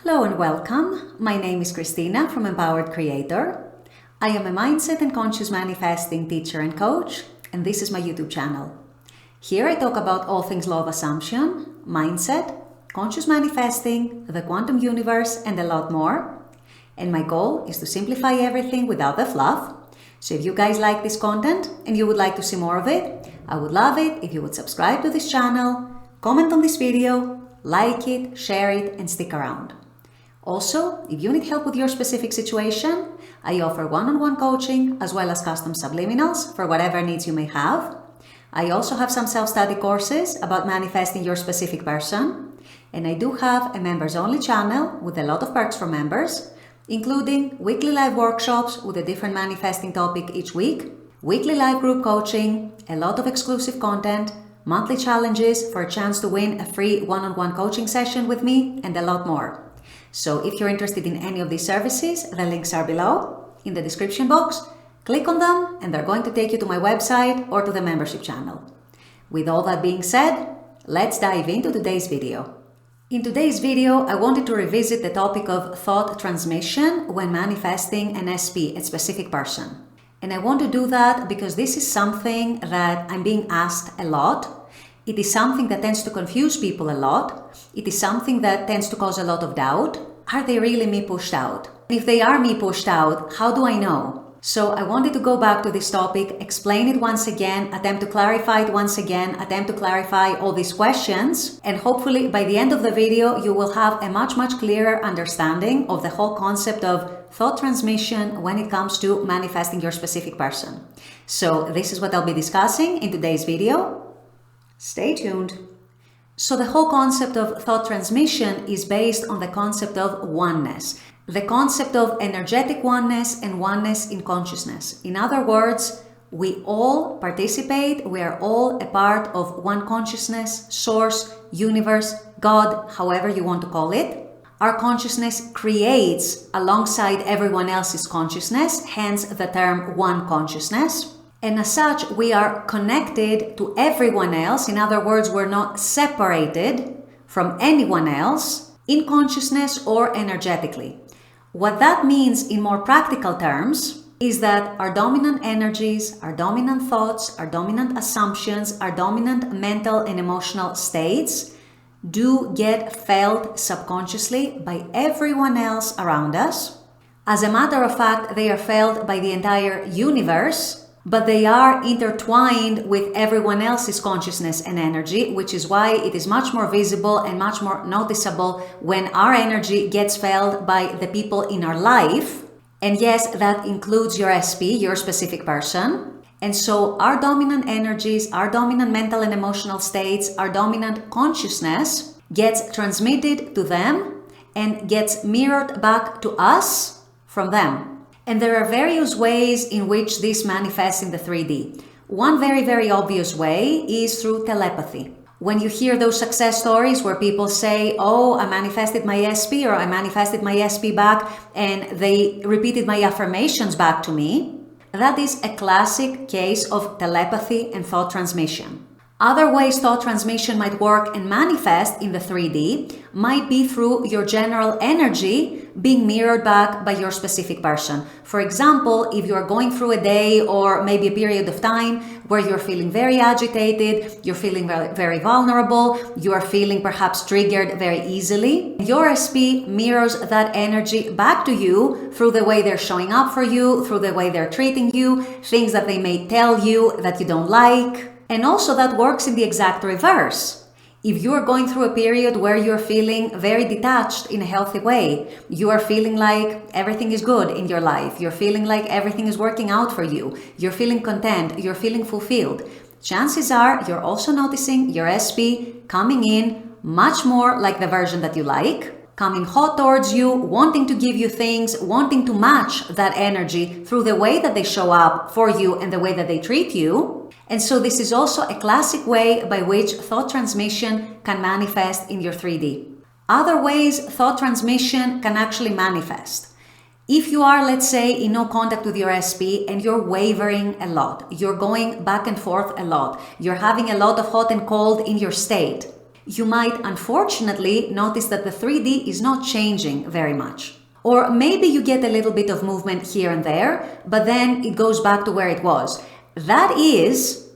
Hello and welcome. My name is Christina from Empowered Creator. I am a mindset and conscious manifesting teacher and coach, and this is my YouTube channel. Here I talk about all things law of assumption, mindset, conscious manifesting, the quantum universe, and a lot more. And my goal is to simplify everything without the fluff. So if you guys like this content and you would like to see more of it, I would love it if you would subscribe to this channel, comment on this video, like it, share it, and stick around. Also, if you need help with your specific situation, I offer one-on-one coaching as well as custom subliminals for whatever needs you may have. I also have some self-study courses about manifesting your specific person. And I do have a members-only channel with a lot of perks for members, including weekly live workshops with a different manifesting topic each week, weekly live group coaching, a lot of exclusive content, monthly challenges for a chance to win a free one-on-one coaching session with me, and a lot more. So if you're interested in any of these services, the links are below in the description box. Click on them and they're going to take you to my website or to the membership channel. With all that being said, let's dive into today's video. In today's video, I wanted to revisit the topic of thought transmission when manifesting an SP, a specific person. And I want to do that because this is something that I'm being asked a lot. It is something that tends to confuse people a lot. It is something that tends to cause a lot of doubt. Are they really me pushed out? If they are me pushed out, how do I know? So I wanted to go back to this topic, explain it once again, attempt to clarify it once again, attempt to clarify all these questions, and hopefully by the end of the video you will have a much clearer understanding of the whole concept of thought transmission when it comes to manifesting your specific person. So this is what I'll be discussing in today's video. Stay tuned. So the whole concept of thought transmission is based on the concept of oneness, the concept of energetic oneness and oneness in consciousness. In other words, we all participate, we are all a part of one consciousness, source, universe, God, however you want to call it. Our consciousness creates alongside everyone else's consciousness, hence the term one consciousness. And as such, we are connected to everyone else. In other words, we're not separated from anyone else in consciousness or energetically. What that means in more practical terms is that our dominant energies, our dominant thoughts, our dominant assumptions, our dominant mental and emotional states do get felt subconsciously by everyone else around us. As a matter of fact, they are felt by the entire universe, but they are intertwined with everyone else's consciousness and energy, which is why it is much more visible and much more noticeable when our energy gets felt by the people in our life. And yes, that includes your SP, your specific person. And so our dominant energies, our dominant mental and emotional states, our dominant consciousness gets transmitted to them and gets mirrored back to us from them. And there are various ways in which this manifests in the 3D. One very obvious way is through telepathy. When you hear those success stories where people say, oh, I manifested my SP or I manifested my SP back and they repeated my affirmations back to me, that is a classic case of telepathy and thought transmission. Other ways thought transmission might work and manifest in the 3D might be through your general energy being mirrored back by your specific person. For example, if you're going through a day or maybe a period of time where you're feeling very agitated, you're feeling very vulnerable, you are feeling perhaps triggered very easily, your SP mirrors that energy back to you through the way they're showing up for you, through the way they're treating you, things that they may tell you that you don't like. And also that works in the exact reverse. If you're going through a period where you're feeling very detached in a healthy way, you are feeling like everything is good in your life, you're feeling like everything is working out for you, you're feeling content, you're feeling fulfilled, chances are you're also noticing your SP coming in much more like the version that you like, coming hot towards you, wanting to give you things, wanting to match that energy through the way that they show up for you and the way that they treat you. And so this is also a classic way by which thought transmission can manifest in your 3D. Other ways thought transmission can actually manifest. If you are, let's say, in no contact with your SP and you're wavering a lot, you're going back and forth a lot, you're having a lot of hot and cold in your state, you might unfortunately notice that the 3D is not changing very much. Or maybe you get a little bit of movement here and there, but then it goes back to where it was. That is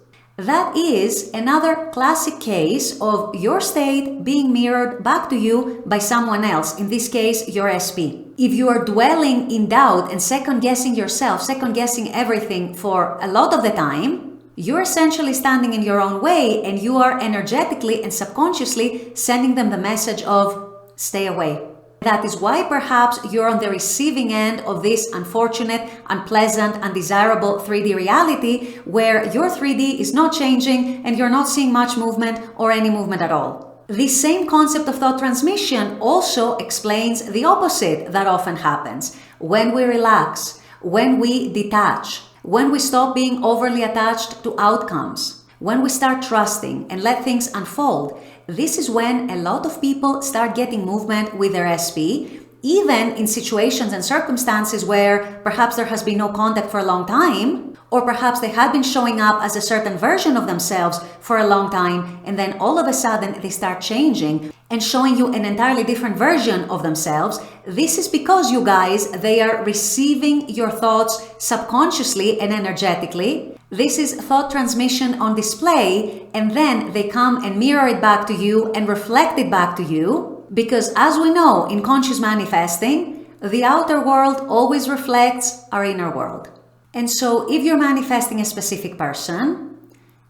another classic case of your state being mirrored back to you by someone else, in this case, your SP. If you are dwelling in doubt and second-guessing yourself, second-guessing everything for a lot of the time, you're essentially standing in your own way and you are energetically and subconsciously sending them the message of stay away. That is why perhaps you're on the receiving end of this unfortunate, unpleasant, undesirable 3D reality where your 3D is not changing and you're not seeing much movement or any movement at all. This same concept of thought transmission also explains the opposite that often happens. When we relax, when we detach, when we stop being overly attached to outcomes, when we start trusting and let things unfold, this is when a lot of people start getting movement with their SP, even in situations and circumstances where perhaps there has been no contact for a long time, or perhaps they had been showing up as a certain version of themselves for a long time, and then all of a sudden they start changing and showing you an entirely different version of themselves. This is because, you guys, they are receiving your thoughts subconsciously and energetically. This is thought transmission on display, and then they come and mirror it back to you and reflect it back to you. Because as we know in conscious manifesting, the outer world always reflects our inner world. And so if you're manifesting a specific person,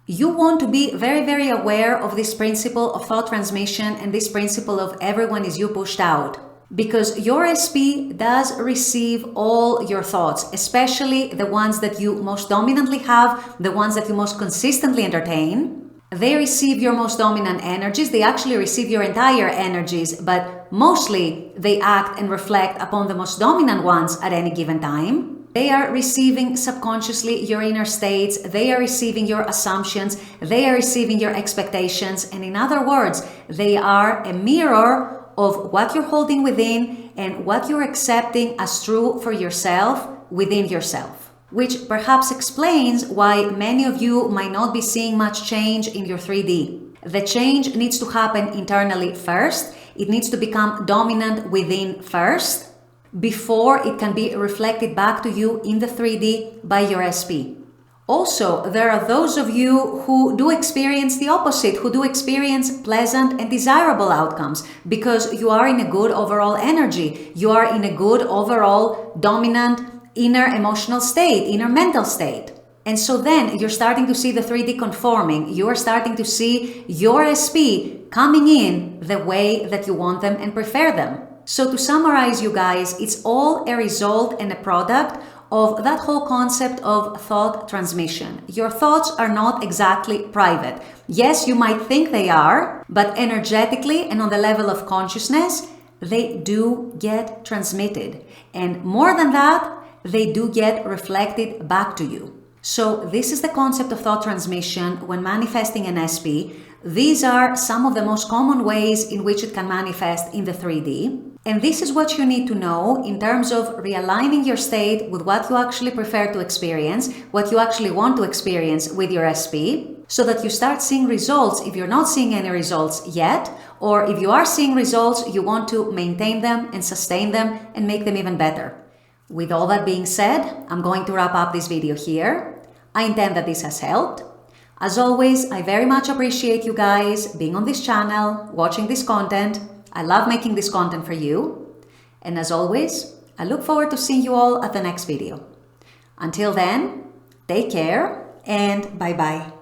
you want to be very, very aware of this principle of thought transmission and this principle of everyone is you pushed out. Because your SP does receive all your thoughts, especially the ones that you most dominantly have, the ones that you most consistently entertain. They receive your most dominant energies. They actually receive your entire energies, but mostly they act and reflect upon the most dominant ones at any given time. They are receiving subconsciously your inner states. They are receiving your assumptions. They are receiving your expectations. And in other words, they are a mirror of what you're holding within and what you're accepting as true for yourself within yourself, which perhaps explains why many of you might not be seeing much change in your 3D. The change needs to happen internally first. It needs to become dominant within first before it can be reflected back to you in the 3D by your SP. Also, there are those of you who do experience the opposite, who do experience pleasant and desirable outcomes because you are in a good overall energy. You are in a good overall dominant inner emotional state, inner mental state. And so then you're starting to see the 3D conforming. You're starting to see your SP coming in the way that you want them and prefer them. So to summarize, you guys, it's all a result and a product of that whole concept of thought transmission. Your thoughts are not exactly private. Yes, you might think they are, but energetically and on the level of consciousness, they do get transmitted. And more than that, they do get reflected back to you. So this is the concept of thought transmission when manifesting an SP. These are some of the most common ways in which it can manifest in the 3D. And this is what you need to know in terms of realigning your state with what you actually prefer to experience, what you actually want to experience with your SP, so that you start seeing results if you're not seeing any results yet, or if you are seeing results, you want to maintain them and sustain them and make them even better. With all that being said, I'm going to wrap up this video here. I intend that this has helped. As always, I very much appreciate you guys being on this channel, watching this content. I love making this content for you. And as always, I look forward to seeing you all at the next video. Until then, take care and bye-bye.